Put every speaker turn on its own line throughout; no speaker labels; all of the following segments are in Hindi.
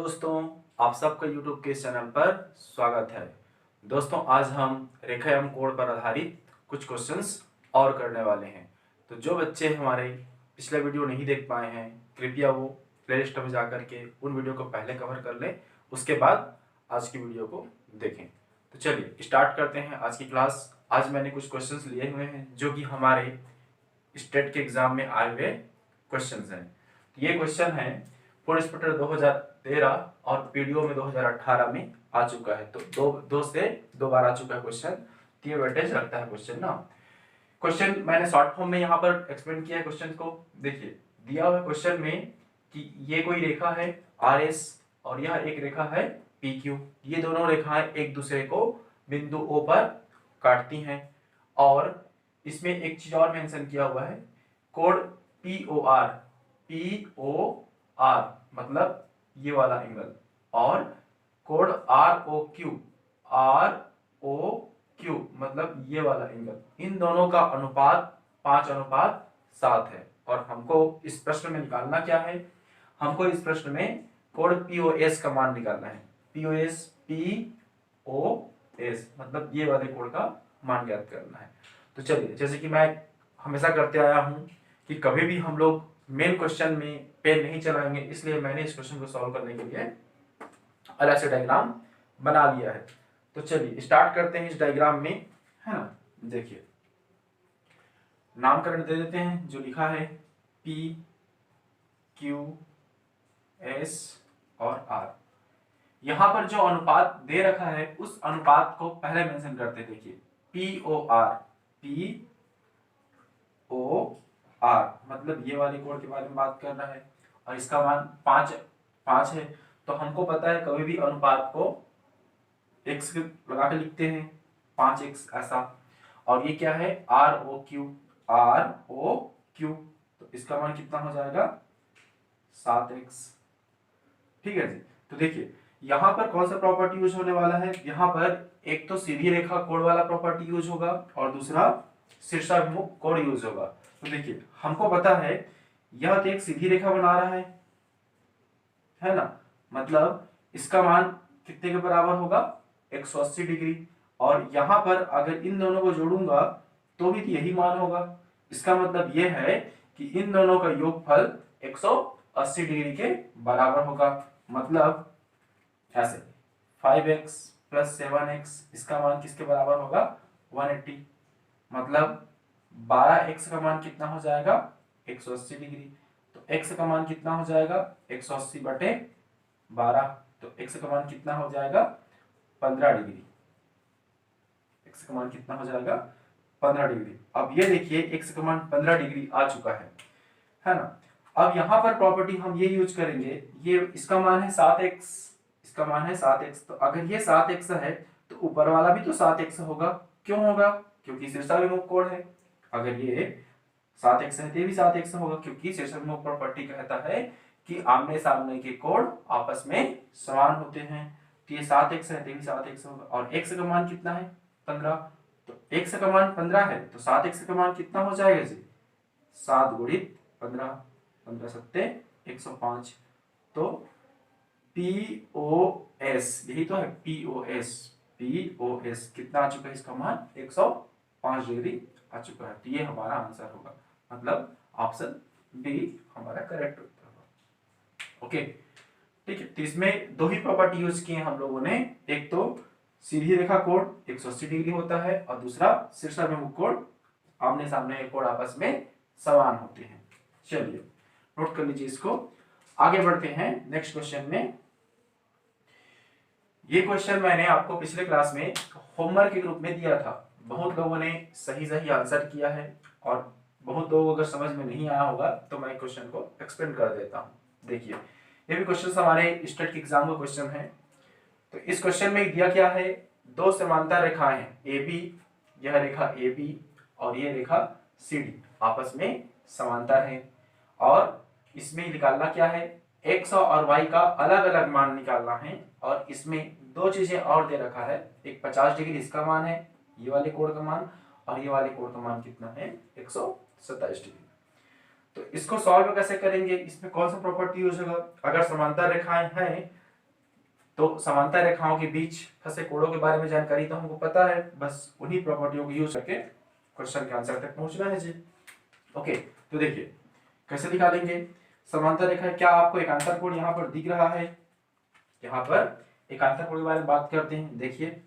दोस्तों, आप सबका YouTube के चैनल पर स्वागत है। दोस्तों, आज हम रेखा एवं कोण पर आधारित कुछ क्वेश्चंस और करने वाले हैं। तो जो बच्चे हमारे पिछले वीडियो नहीं देख पाए हैं, कृपया वो प्लेलिस्ट में जाकर के उन वीडियो को पहले कवर कर लें, उसके बाद आज की वीडियो को देखें। तो चलिए स्टार्ट करते हैं आज की क्लास। आज मैंने कुछ क्वेश्चंस लिए हुए हैं जो कि हमारे स्टेट के एग्जाम में आए हुए क्वेश्चंस हैं। तो ये क्वेश्चन है फूड इंस्पेक्टर 2013 और पीडीओ में 2018 में आ चुका है। तो दो से दो बार आ चुका है क्वेश्चन। तो ये वेटेज रखता है क्वेश्चन ना। क्वेश्चन मैंने शॉर्ट फॉर्म में यहाँ पर एक्सप्लेन किया है क्वेश्चन को। देखिए दिया हुआ क्वेश्चन में कि ये कोई रेखा है आर एस और यह एक रेखा है पी क्यू। ये दोनों रेखाएं एक दूसरे को बिंदु ओ पर काटती हैं और इसमें एक चीज और मेंशन किया हुआ है, कोण पी ओ आर मतलब ये वाला एंगल और कोण आर ओ क्यू मतलब ये वाला एंगल। इन दोनों का अनुपात 5:7 है। और हमको इस प्रश्न में निकालना क्या है, हमको इस प्रश्न में कोण पीओएस का मान निकालना है। पीओएस मतलब ये वाले कोण का मान ज्ञात करना है। तो चलिए, जैसे कि मैं हमेशा करते आया हूं कि कभी भी हम लोग मेन क्वेश्चन में पेन नहीं चलाएंगे, इसलिए मैंने इस क्वेश्चन को सॉल्व करने के लिए अलग से डायग्राम बना लिया है। तो चलिए स्टार्ट करते हैं इस डायग्राम में, है ना। देखिए नामकरण दे देते हैं जो लिखा है पी क्यू एस और आर। यहां पर जो अनुपात दे रखा है उस अनुपात को पहले मेंशन करते हैं। देखिए पी ओ आर मतलब ये वाले कोण के बारे में बात कर रहा है और इसका मान 5 है। तो हमको पता है कभी भी अनुपात को x लगा के लिखते हैं, 5x ऐसा। और ये क्या है आर ओ क्यू तो इसका मान कितना हो जाएगा 7x। ठीक है जी। तो देखिए यहाँ पर कौन सा प्रॉपर्टी यूज होने वाला है, यहाँ पर एक तो सीधी रेखा कोण वाला प्रॉपर्टी यूज होगा और दूसरा शीर्षाभिमुख कोण यूज होगा। तो देखिए हमको पता है यह तो एक सीधी रेखा बना रहा है ना, मतलब इसका मान कितने के बराबर होगा 180 डिग्री। और यहां पर अगर इन दोनों को जोड़ूंगा तो भी यही मान होगा। इसका मतलब यह है कि इन दोनों का योगफल 180 डिग्री के बराबर होगा। मतलब ऐसे 5x + 7x इसका मान किसके बराबर होगा 180। मतलब 12x का मान कितना हो जाएगा 180 डिग्री। तो x का मान कितना हो जाएगा 180/12। तो x का मान कितना हो जाएगा 15 डिग्री। x का मान कितना हो जाएगा 15 डिग्री। अब ये देखिए x का मान 15 डिग्री आ चुका है ना। अब यहां पर प्रॉपर्टी हम ये यूज करेंगे, ये इसका मान है 7x, इसका मान है 7x। तो अगर ये 7x है तो ऊपर वाला भी तो 7x होगा। क्यों होगा, क्योंकि शीर्षाभिमुख कोण है। अगर ये 7x है तो ये भी 7x होगा, क्योंकि शीर्षाभिमुख प्रॉपर्टी कहता है कि आमने सामने के कोण आपस में समान होते हैं। तो ये 7x है तो ये भी 7x होगा। और x का मान कितना है 15। तो x का मान 15 है तो 7x का मान कितना हो जाएगा जी 7 × 15, 15 सत्ते 105। तो POS यही तो है POS कितना आ चुका है, इसका मान 105 डिग्री आ चुका है। तो ये हमारा आंसर होगा, मतलब ऑप्शन बी हमारा करेक्ट उत्तर होगा। ओके ठीक है। तो इसमें दो ही प्रॉपर्टी यूज किए हम लोगों ने, एक तो सीधी रेखा कोण 180 डिग्री होता है और दूसरा शीर्षाभिमुख कोण आमने सामने के कोण आपस में समान होते हैं। चलिए नोट कर लीजिए इसको। आगे बढ़ते हैं नेक्स्ट क्वेश्चन में। ये क्वेश्चन मैंने आपको पिछले क्लास में होमवर्क के रूप में दिया था। बहुत लोगों ने सही आंसर किया है और बहुत लोगों को अगर समझ में नहीं आया होगा तो मैं क्वेश्चन को एक्सप्लेन कर देता हूं। देखिए ये भी क्वेश्चन हमारे स्टेट के एग्जाम का क्वेश्चन है। तो इस क्वेश्चन में दिया क्या है, दो समांतर रेखाएं हैं AB, यह रेखा AB और ये रेखा CD आपस में समांतर है और इसमें निकालना क्या है x और y का अलग अलग मान निकालना है। और इसमें दो चीजें और दे रखा है, एक 50 डिग्री इसका मान है, ये वाले कोण का मान, और ये वाले कोण का मान कितना है 127 डिग्री। तो इसको सॉल्व कैसे करेंगे, इसमें कौन सा प्रॉपर्टी यूज होगा, अगर समांतर रेखाएं हैं तो समांतर रेखाओं के बीच फंसे कोणों के बारे में जानकारी तो हमको पता है, बस उन्हीं प्रॉपर्टियों को यूज करके क्वेश्चन के आंसर तक पहुंचना है जी। ओके, तो देखिए कैसे निकालेंगे समांतर रेखा। क्या आपको एकांतर कोण यहाँ पर दिख रहा है? यहाँ पर एकांतर कोण के बारे में बात करते हैं। देखिए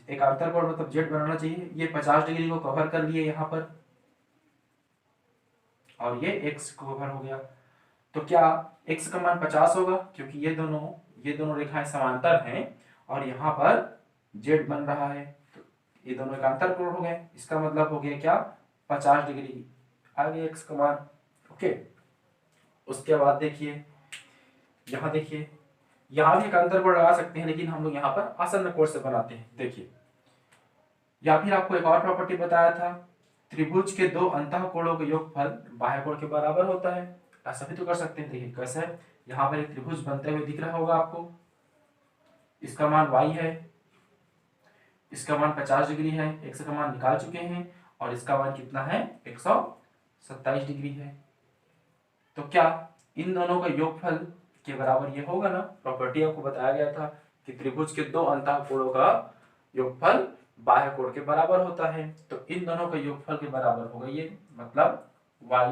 एकांतर कोण मतलब जेड बनाना चाहिए। ये 50 डिग्री को कवर कर लिए यहाँ पर, और ये एक्स को कवर हो गया। तो क्या x का मान 50 होगा? क्योंकि ये दोनों रेखाएं समांतर हैं और यहाँ पर z बन रहा है, तो ये दोनों एकांतर कोण हो गए। इसका मतलब हो गया क्या? 50 डिग्री आ गया x का मान। ओके, उसके बाद देखिए यहाँ देखिए, यहाँ भी एकांतर कोण लगा सकते हैं, लेकिन हम लोग यहाँ पर आसन्न कोण से बनाते हैं। देखिए, या फिर आपको एक और प्रॉपर्टी बताया था, त्रिभुज के दो अंतः कोणों का योगफल बाह्य कोण के बराबर होता है। ऐसा भी तो कर सकते हैं। देखिए कैसे है, यहाँ पर एक त्रिभुज बनते हुए दिख रहा होगा आपको, इसका मान y है, इसका मान 50 डिग्री है, x का मान निकाल चुके हैं, और इसका मान कितना है? 127 डिग्री है। तो क्या इन दोनों का योगफल के बराबर ये होगा ना? प्रॉपर्टी आपको बताया गया था कि त्रिभुज के दो अंतः कोणों का योगफल बाह्य कोण के बराबर होता है, तो इन दोनों का योगफल के बराबर होगा ये, मतलब y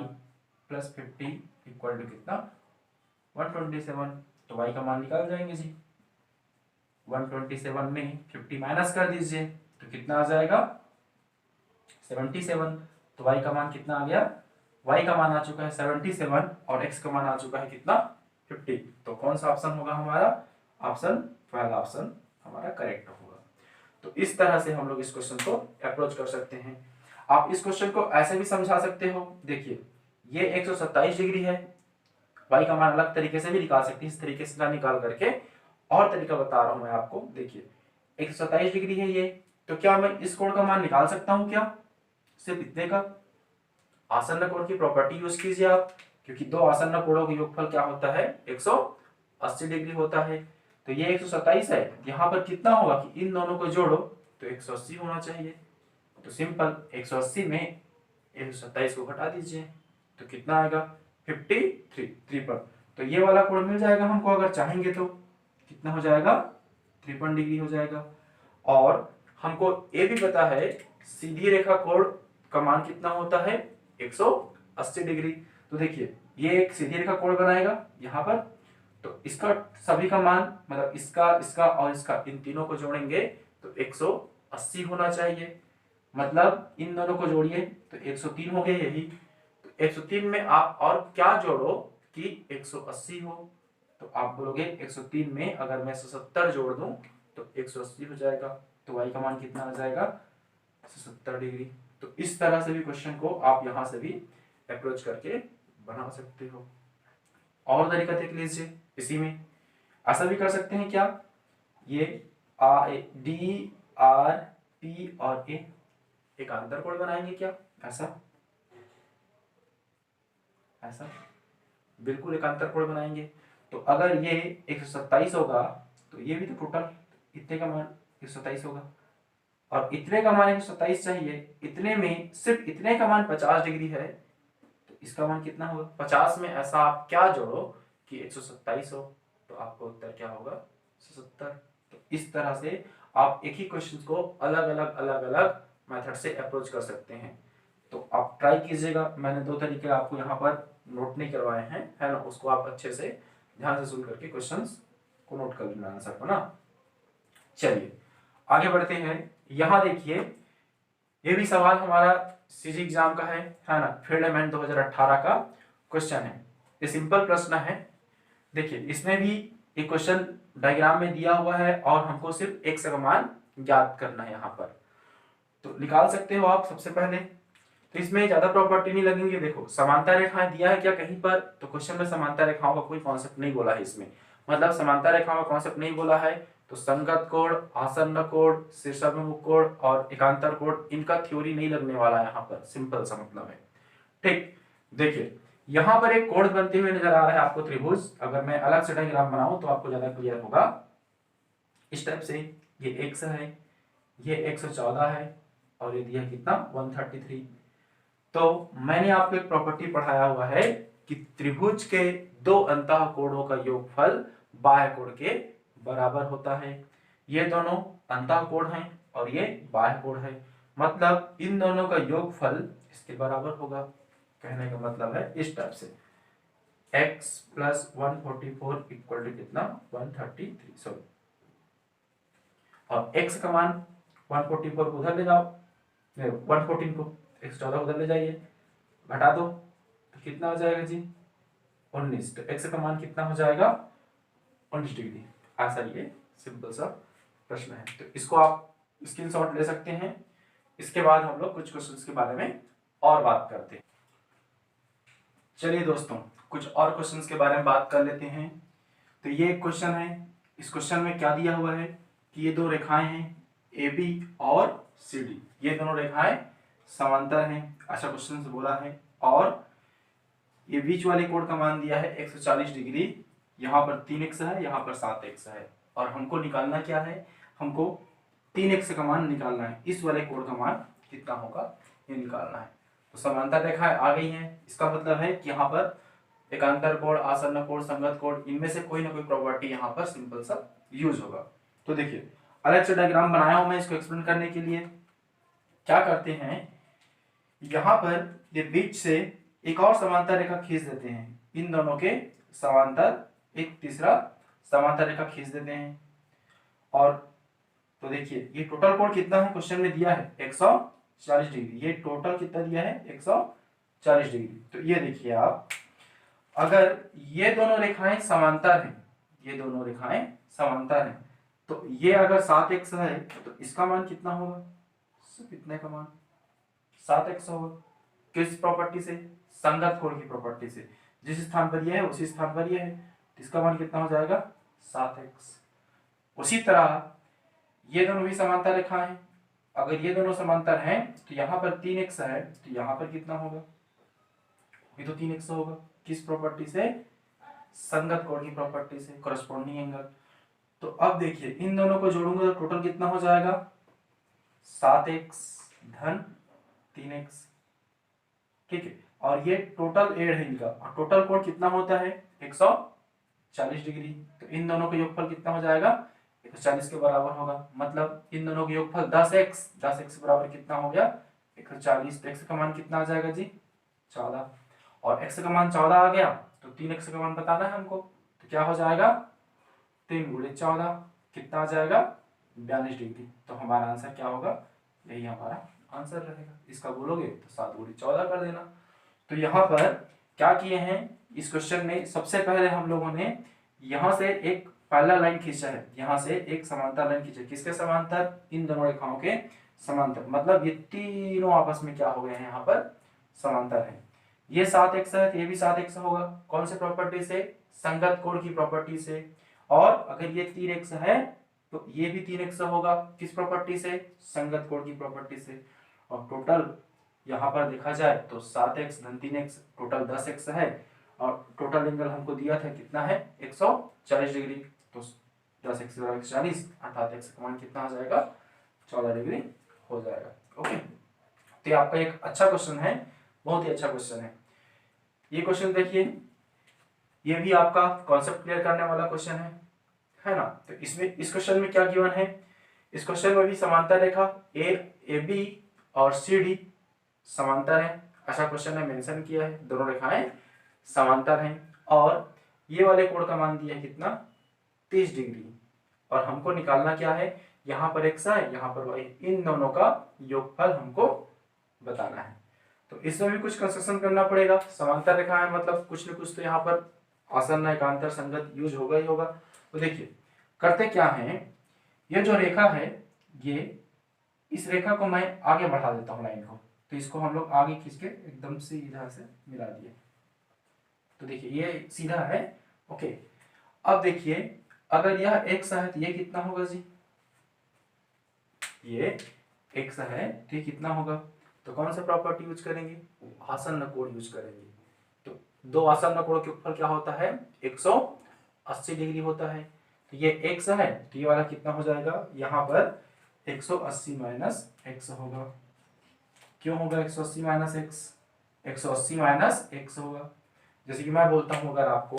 प्लस 50 इक्वल टू कितना? 127। तो y का मान निकाल जाएंगे जी। 127 में 50 माइनस कर दीजिए तो कितना आ जाएगा? 77। तो y का मान कितना आ गया? y का मान आ चुका है 77 और x का मान आ चुका है कितना? 50। तो कौन सा ऑप्शन होगा हमारा? ऑप्शन पहला ऑप्शन हमारा करेक्ट होगा। तो इस तरह से हम लोग इस क्वेश्चन को अप्रोच कर सकते हैं। आप इस क्वेश्चन को ऐसे भी समझा सकते हो। देखिए ये 127 डिग्री है, y का मान अलग तरीके से भी निकाल सकते हैं, इस तरीके से ना निकाल करके और तरीका बता रहा हूं मैं आपको। देखिए 127 डिग्री है ये, तो क्या मैं इस कोण का मान निकाल सकता हूं क्या? सिर्फ इतने का। आसन्न कोण की प्रॉपर्टी यूज कीजिए आप, क्योंकि दो आसन्न कोणों का योगफल क्या होता है? 180 डिग्री होता है। तो ये 127 है, यहाँ पर कितना होगा कि इन दोनों को जोड़ो तो 180 होना चाहिए। तो सिंपल 180 में 127 को घटा दीजिए तो कितना आएगा? 53। तो ये वाला कोण मिल जाएगा हमको, अगर चाहेंगे तो कितना हो जाएगा? 53 डिग्री हो जाएगा। और हमको ये भी पता है सीधी रेखा कोण का मान कितना होता है? 180 डिग्री। तो देखिए ये एक सीधी रेखा कोण बनाएगा यहाँ पर, तो इसका सभी का मान मतलब इसका और इसका, इन तीनों को जोड़ेंगे तो 180 होना चाहिए। मतलब इन दोनों को जोड़िए तो 103 हो गए यही। तो 103 में आप और क्या जोड़ो कि 180 हो, तो आप बोलोगे 103 में अगर मैं 170 जोड़ दूं तो 180 हो जाएगा। तो y का मान कितना आ जाएगा? 170 डिग्री। तो इस तरह से भी क्वेश्चन को आप यहां से भी अप्रोच करके बना सकते हो। और तरीका देख लीजिए इसी में, ऐसा भी कर सकते हैं क्या? ये डी आर पी और ए एक अंतर कोण बनाएंगे क्या? ऐसा बिल्कुल एक अंतर कोण बनाएंगे। तो अगर ये 127 होगा तो ये भी तो टोटल इतने का मान 127 होगा, और इतने का मान 127 चाहिए। इतने में सिर्फ इतने का मान 50 डिग्री है, तो इसका मान कितना होगा? 50 में ऐसा आप क्या जोड़ो कि 127 हो, तो आपको उत्तर क्या होगा? 170। तो इस तरह से आप एक ही क्वेश्चन को अलग अलग मेथड से अप्रोच कर सकते हैं। तो आप ट्राई कीजिएगा। मैंने दो तरीके आपको यहाँ पर नोट नहीं करवाए हैं, है ना, उसको आप अच्छे से ध्यान से सुन करके क्वेश्चंस को नोट कर लेना आंसर को ना। चलिए आगे बढ़ते हैं। यहाँ देखिए ये भी सवाल हमारा सीजी एग्जाम का है ना, फील्ड अमेंड 2018 का क्वेश्चन है। ये सिंपल प्रश्न है। देखिए इसमें भी एक क्वेश्चन डायग्राम में दिया हुआ है और हमको सिर्फ x का मान ज्ञात करना है यहाँ पर। तो निकाल सकते हो आप सबसे पहले। तो इसमें ज्यादा प्रॉपर्टी नहीं लगेंगे। देखो समांतर रेखाएं दिया है क्या कहीं पर? तो क्वेश्चन में समांतर रेखाओं का कोई कॉन्सेप्ट नहीं बोला है इसमें, मतलब समांतर रेखाओं का कॉन्सेप्ट नहीं बोला है। तो संगत कोण, आसन्न कोण, शीर्षाभिमुख कोण और एकांतर कोण, इनका थ्योरी नहीं लगने वाला है यहाँ पर। सिंपल सा मतलब है। ठीक, देखिए यहाँ पर एक कोण बनते हुए नजर आ रहा है आपको त्रिभुज। अगर मैं अलग से डायग्राम बनाऊं तो आपको ज्यादा क्लियर होगा। इस टाइप से ये x है, ये 114 है और ये दिया कितना? 133। तो मैंने आपको एक प्रॉपर्टी पढ़ाया हुआ है कि त्रिभुज के दो अंतः कोणों का योगफल बाह्य कोण के बराबर होता है। ये दोनों अंतः कोण हैं और ये बाह्य कोण है, मतलब इन दोनों का योगफल इसके बराबर होगा। कहने का मतलब है इस टाइप से x प्लस 144 इक्वल टू कितना 133, सॉरी, और x का मान 144 को उधर ले जाओ, 114 को 114 उधर ले जाइए, घटा दो तो कितना हो जाएगा जी 19। तो x का मान कितना हो जाएगा 19 डिग्री। ऐसा ये सिंपल सा प्रश्न है, तो इसको आप स्क्रीनशॉट ले सकते हैं। इसके बाद हम लोग कुछ क्वेश्चंस के बारे में और बात करते हैं। चलिए दोस्तों, कुछ और क्वेश्चंस के बारे में बात कर लेते हैं। तो ये एक क्वेश्चन है, इस क्वेश्चन में क्या दिया हुआ है कि ये दो रेखाएं हैं AB और CD, ये दोनों रेखाएं समांतर हैं, अच्छा क्वेश्चन से बोला है। और ये बीच वाले कोण का मान दिया है 140 डिग्री, यहाँ पर 3x है, यहाँ पर 7x है, और हमको निकालना क्या है, हमको 3x का मान निकालना है। इस वाले कोण का मान कितना होगा ये निकालना है। तो समांतर रेखाएं आ गई हैं, इसका मतलब है कि यहाँ पर एकांतर कोण, आसन्न कोण, संगत कोण, इनमें से कोई ना कोई प्रॉपर्टी यहाँ पर सिंपल सा यूज होगा। तो देखिए अलग से डायग्राम बनाया हूं मैं इसको एक्सप्लेन करने के लिए। क्या करते हैं, यहाँ पर ये बीच से एक और समांतर रेखा खींच देते हैं, इन दोनों के समांतर एक तीसरा समांतर रेखा खींच देते हैं। और तो देखिए ये टोटल कोण कितना है, क्वेश्चन में दिया है 140 डिग्री, ये टोटल कितना दिया है 140 डिग्री। तो ये देखिए आप, अगर ये दोनों रेखाएं समांतर हैं, ये दोनों रेखाएं समांतर हैं, तो ये अगर 7x है तो इसका मान कितना होगा, कितने का मान 7x होगा। किस प्रॉपर्टी से, संगत कोण की प्रॉपर्टी से, जिस स्थान पर यह है उसी स्थान पर यह है, तो इसका मान कितना हो जाएगा 7x। उसी तरह ये दोनों भी समांतर रेखा हैं, अगर ये दोनों समांतर हैं तो यहाँ पर 3x है, तो यहाँ पर कितना होगा, ये तो 3x होगा। किस प्रॉपर्टी से, संगत कोण की प्रॉपर्टी से, कॉरेस्पॉन्डिंग एंगल। तो अब देखिए इन दोनों को जोड़ूंगा तो टोटल कितना हो जाएगा 7x धन 3x, ठीक है। और ये टोटल एड है इनका, और टोटल कोण कितना होता है 140 डिग्री। तो इन दोनों का योगफल कितना हो जाएगा 140 के बराबर होगा, मतलब इन दोनों का योगफल 10x, 10x बराबर कितना हो गया 140। तो x का मान कितना आ जाएगा जी 14, और x का मान 14 आ गया तो 3x का मान बताना है हमको। तो क्या हो जाएगा 3 गुणे 14 कितना आ जाएगा 42 डिग्री। तो हमारा आंसर क्या होगा, यही हमारा आंसर रहेगा। इसका बोलोगे तो 7 गुणे 14 कर देना। तो यहाँ पर क्या किए हैं, इस क्वेश्चन में सबसे पहले हम लोगों ने यहाँ से एक पहला लाइन खींचा है, यहाँ से एक समांतर लाइन खींचा, किसके समांतर, इन दोनों रेखाओं के समांतर, मतलब ये तीनों आपस में क्या हो गए हैं यहाँ पर समांतर है। ये 7x है तो ये भी 7x होगा, कौन से प्रॉपर्टी से, संगत कोण की प्रॉपर्टी से। और अगर ये 3x है तो ये भी 3x होगा, किस प्रॉपर्टी से, संगत कोण की प्रॉपर्टी से। और टोटल यहाँ पर देखा जाए तो 7x धन 3x टोटल 10x है, और टोटल एंगल हमको दिया था कितना है 140 डिग्री। तो 10x बराबर 140 अर्थात x का मान कितना आ जाएगा 14 डिग्री हो जाएगा। ओके, तो ये आपका एक अच्छा क्वेश्चन है, बहुत ही अच्छा क्वेश्चन है। ये क्वेश्चन देखिए, ये भी आपका कॉन्सेप्ट क्लियर करने वाला क्वेश्चन है ना। तो इसमें इस क्वेश्चन में क्या गिवन है, इस क्वेश्चन में भी समांतर रेखा AB और CD समांतर है, अच्छा क्वेश्चन है, मेंशन किया है दोनों रेखाएं समांतर हैं, और ये वाले कोण का मान दिया है कितना 30 डिग्री, और हमको निकालना क्या है, यहाँ पर x है यहाँ पर y, इन दोनों का योगफल हमको बताना है। तो इसमें भी कुछ कंस्ट्रक्शन करना पड़ेगा, समांतर रेखा है मतलब कुछ न कुछ तो यहाँ पर आसन्न एकांतर संगत यूज होगा ही होगा। तो देखिए करते क्या है, ये जो रेखा है, ये इस रेखा को मैं आगे बढ़ा देता हूँ लाइन को, तो इसको हम लोग आगे खींच के एकदम से इधर से मिला दिए। तो देखिए ये सीधा है, ओके। अब देखिए अगर यह x है तो ये कितना होगा जी, ये x है तो ये कितना होगा, तो कौन सा प्रॉपर्टी यूज करेंगे, आसन्न कोण यूज करेंगे। तो दो आसन्न कोण के ऊपर क्या होता है 180 डिग्री होता है। तो ये x है तो ये वाला कितना हो जाएगा, यहाँ पर 180 माइनस x होगा। क्यों होगा 180 माइनस x, 180 माइनस x होगा। जैसे कि मैं बोलता हूं, अगर आपको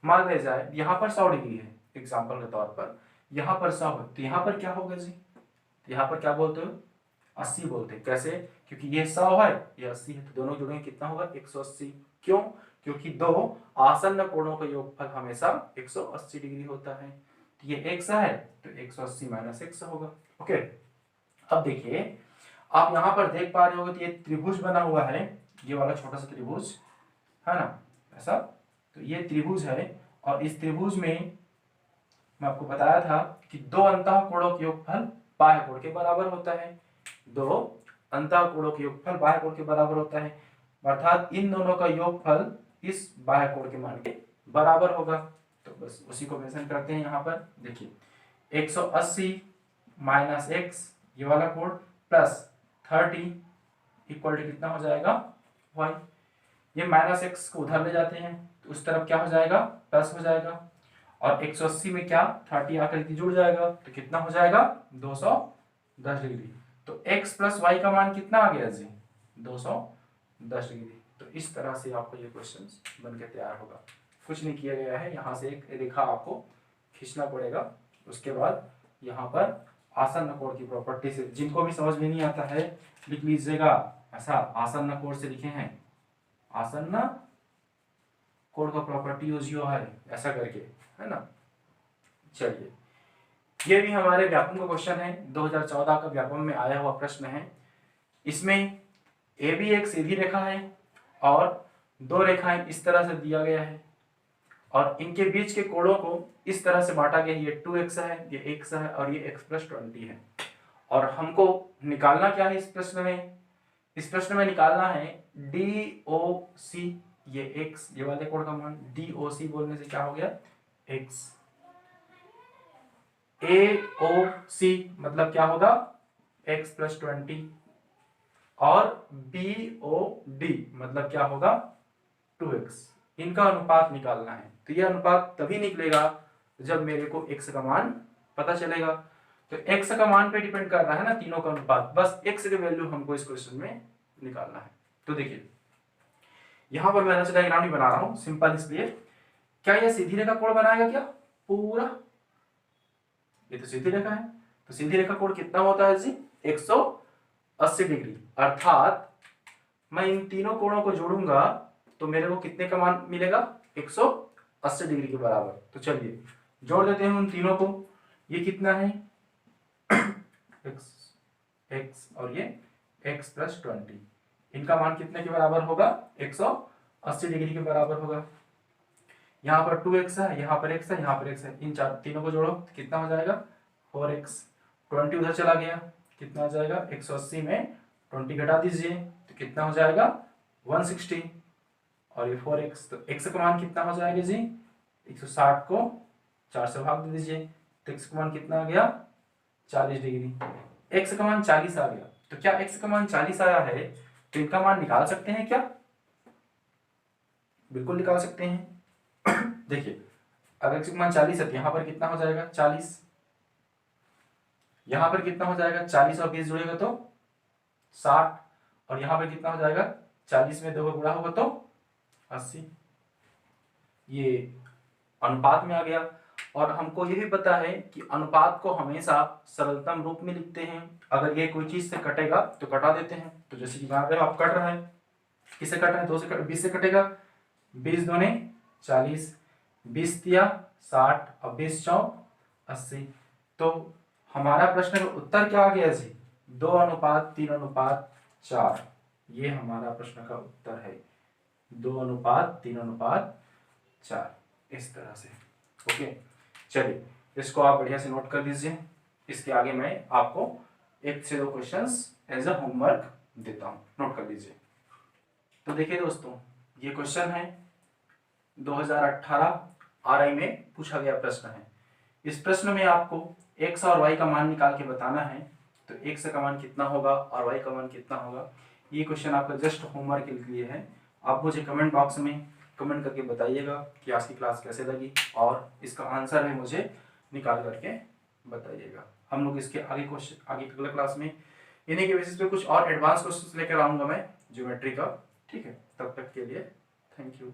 मान ले जाए यहाँ पर 100 डिग्री है एग्जाम्पल के तौर पर यहाँ पर 100 है तो यहाँ पर क्या होगा जी, तो यहाँ पर क्या बोलते हो 80 बोलते हैं। कैसे? क्योंकि ये 100 है ये 80 है, तो दोनों जुड़ेंगे कितना होगा 180। क्यों? क्योंकि दो आसन्न कोणों का योगफल हमेशा 180 डिग्री होता है। तो ये x है तो 180 माइनस x होगा। ओके, अब देखिए आप यहाँ पर देख पा रहे होगे तो ये त्रिभुज बना हुआ है, ये वाला छोटा सा त्रिभुज है ना ऐसा, तो ये त्रिभुज है और इस त्रिभुज में मैं आपको बताया था कि दो अंतः कोणों के योगफल बाह्य कोण के बराबर होता है। दो अंतः कोणों के योगफल बाह्य कोण के बराबर होता है, अर्थात इन दोनों का योगफल इस बाह्य कोण के मान के बराबर होगा। तो बस उसी को मेंशन करते हैं यहाँ पर। देखिए 180 माइनस एक्स ये वाला कोण प्लस 30 इक्वल टू कितना हो जाएगा y। ये माइनस एक्स को उधर ले जाते हैं तो उस तरफ क्या हो जाएगा प्लस हो जाएगा, और 180 में क्या 30 आकर के जुड़ जाएगा तो कितना हो जाएगा 210 डिग्री। तो x प्लस वाई का मान कितना आ गया जी 210 डिग्री। तो इस तरह से आपको ये क्वेश्चन बन के तैयार होगा। कुछ नहीं किया गया है, यहाँ से एक रेखा आपको खींचना पड़ेगा, उसके बाद यहाँ पर आसन्न कोण की प्रॉपर्टी से, जिनको भी समझ में नहीं आता है लिख लीजिएगा ऐसा, आसन्न कोण से लिखे हैं आसन्न कोण का प्रॉपर्टी यूज है ऐसा करके, है ना। चलिए ये भी हमारे व्यापम का क्वेश्चन है, 2014 का व्यापम में आया हुआ प्रश्न है। इसमें ए बी एक सीधी रेखा है और दो रेखाएं इस तरह से दिया गया है और इनके बीच के कोणों को इस तरह से बांटा गया, ये 2x है ये x है और ये x प्लस 20 है। और हमको निकालना क्या है इस प्रश्न में, इस प्रश्न में निकालना है DOC, ये x ये वाले कोण का मान, DOC बोलने से क्या हो गया x, AOC मतलब क्या होगा x प्लस 20 और BOD मतलब क्या होगा 2x। इनका अनुपात निकालना है, तो यह अनुपात तभी निकलेगा जब मेरे को x का मान पता चलेगा। तो x का मान पे डिपेंड कर रहा है ना तीनों का अनुपात, बस x की वैल्यू हमको इस क्वेश्चन में निकालना है। तो देखिए यहां पर मैं ऐसा डायग्राम नहीं बना रहा हूं सिंपल, इसलिए क्या यह सीधी रेखा कोण बनाएगा क्या पूरा, ये तो सीधी रेखा है, तो सीधी रेखा कोण कितना होता है जी 180 डिग्री, अर्थात मैं इन तीनों कोणों को जोड़ूंगा तो मेरे को कितने का मान मिलेगा 180 डिग्री के बराबर। तो चलिए जोड़ देते हैं उन तीनों को, ये कितना है x और ये x प्लस 20, इनका मान कितने के बराबर होगा 180 डिग्री के बराबर होगा। यहाँ पर 2x है, यहाँ पर x है, यहाँ पर x है, इन चार तीनों को जोड़ो तो कितना हो जाएगा 4x, 20 उधर चला गया कितना हो जाएगा 180 में 20 घटा दीजिए तो कितना हो जाएगा 160 और ये 4x, तो x का मान कितना हो जाएगा जी 160 को 4 से भाग दे दीजिए तो x का मान कितना आ गया 40 डिग्री। x का मान 40 आ गया, तो क्या x का मान 40 आया है तो इनका मान निकाल सकते हैं क्या, बिल्कुल निकाल सकते हैं। देखिए अगर x का मान 40 है तो यहाँ पर कितना हो जाएगा 40, यहाँ पर कितना हो जाएगा 40 और 20 जुड़ेगा तो 60, और यहाँ पर कितना हो जाएगा 40 में 2 का गुणा होगा तो 80, ये अनुपात में आ गया। और हमको ये भी पता है कि अनुपात को हमेशा सरलतम रूप में लिखते हैं, अगर ये कोई चीज से कटेगा तो कटा देते हैं। तो जैसे कि यहाँ पे आप कट रहा है, किससे कट रहा है 2 से 20 से कटेगा, 20 दूने 40, 20 तिया 60 और 20 चौक 80। तो हमारा प्रश्न का उत्तर क्या आ गया जी 2:3:4, ये हमारा प्रश्न का उत्तर है 2:3:4 इस तरह से। ओके चलिए इसको आप बढ़िया से नोट कर लीजिए, इसके आगे मैं आपको 1 से 2 क्वेश्चंस एज अ होमवर्क देता हूं, नोट कर लीजिए। तो देखिए दोस्तों ये क्वेश्चन है 2018 आरआई में पूछा गया प्रश्न है। इस प्रश्न में आपको x और y का मान निकाल के बताना है, तो x का मान कितना होगा और y का मान कितना होगा। ये क्वेश्चन आपका जस्ट होमवर्क के लिए है। आप मुझे कमेंट बॉक्स में कमेंट करके बताइएगा कि आज की क्लास कैसे लगी और इसका आंसर है मुझे निकाल करके बताइएगा। हम लोग इसके आगे अगले क्लास में इन्हीं के बेसिस पे कुछ और एडवांस क्वेश्चंस लेकर आऊंगा मैं ज्योमेट्री का। ठीक है, तब तक के लिए थैंक यू।